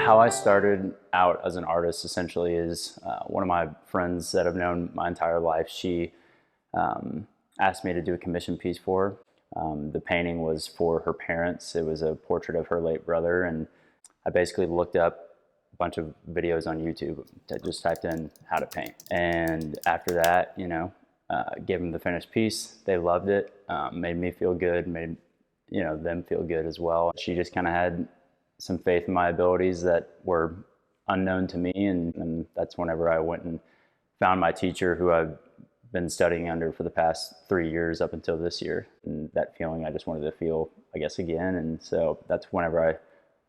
How I started out as an artist essentially is one of my friends that I've known my entire life, she asked me to do a commission piece for her. The painting was for her parents. It was a portrait of her late brother, and I basically looked up a bunch of videos on YouTube that just typed in how to paint. And after that, gave them the finished piece. They loved it, made me feel good, made them feel good as well. She just kind of had some faith in my abilities that were unknown to me, and that's whenever I went and found my teacher, who I've been studying under for the past 3 years up until this year. And that feeling I just wanted to feel, I guess, again. And so that's whenever I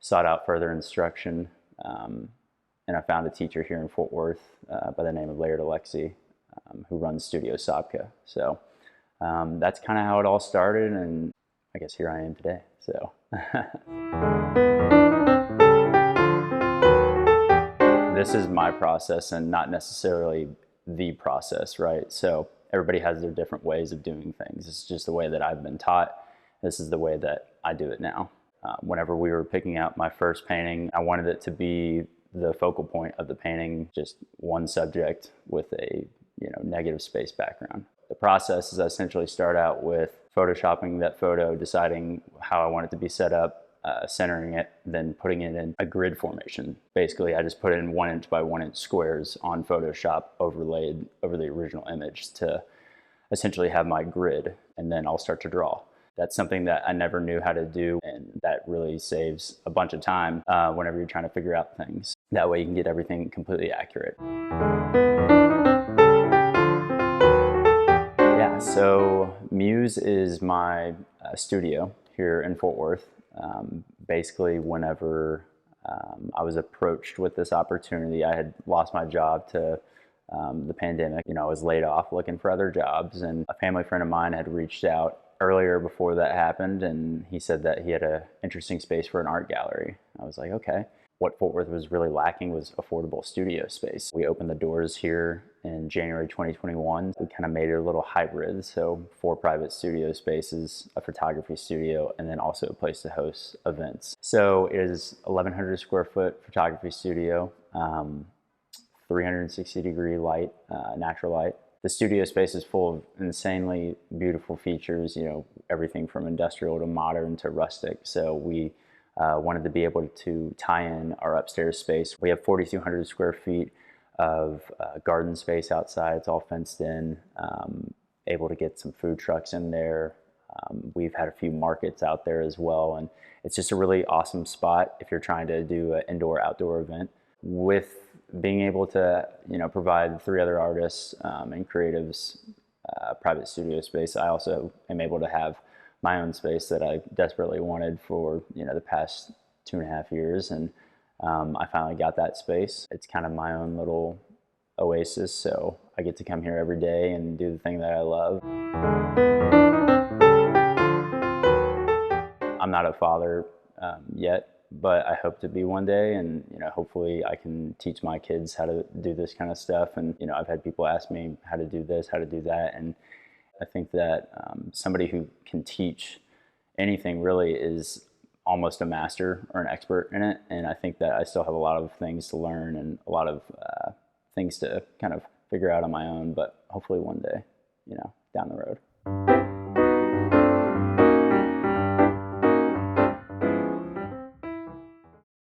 sought out further instruction. And I found a teacher here in Fort Worth by the name of Artsy, who runs Studio Sobka. So that's kind of how it all started, and I guess here I am today. So. This is my process and not necessarily the process, right? So everybody has their different ways of doing things. It's just the way that I've been taught. This is the way that I do it now. Whenever we were picking out my first painting, I wanted it to be the focal point of the painting, just one subject with a negative space background. The process is I essentially start out with photoshopping that photo, deciding how I want it to be set up, centering it, then putting it in a grid formation. Basically, I just put it in 1 inch by 1 inch squares on Photoshop, overlaid over the original image to essentially have my grid, and then I'll start to draw. That's something that I never knew how to do, and that really saves a bunch of time whenever you're trying to figure out things. That way you can get everything completely accurate. Yeah, so Muse is my studio here in Fort Worth. Basically, whenever I was approached with this opportunity, I had lost my job to the pandemic. I was laid off looking for other jobs, and a family friend of mine had reached out earlier before that happened, and he said that he had an interesting space for an art gallery. I was like, okay. What Fort Worth was really lacking was affordable studio space. We opened the doors here in January 2021. We kind of made it a little hybrid, so 4 private studio spaces, a photography studio, and then also a place to host events. So it is 1,100 square foot photography studio, 360 degree light, natural light. The studio space is full of insanely beautiful features, everything from industrial to modern to rustic. So we wanted to be able to tie in our upstairs space. We have 4,200 square feet of garden space outside. It's all fenced in, able to get some food trucks in there. We've had a few markets out there as well, and it's just a really awesome spot if you're trying to do an indoor-outdoor event. With being able to provide 3 other artists and creatives private studio space, I also am able to have my own space that I desperately wanted for the past 2.5 years, and I finally got that space. It's kind of my own little oasis, so I get to come here every day and do the thing that I love. I'm not a father yet, but I hope to be one day, and hopefully I can teach my kids how to do this kind of stuff. And I've had people ask me how to do this, how to do that, and I think that somebody who can teach anything really is almost a master or an expert in it. And I think that I still have a lot of things to learn and a lot of things to kind of figure out on my own, but hopefully one day, down the road.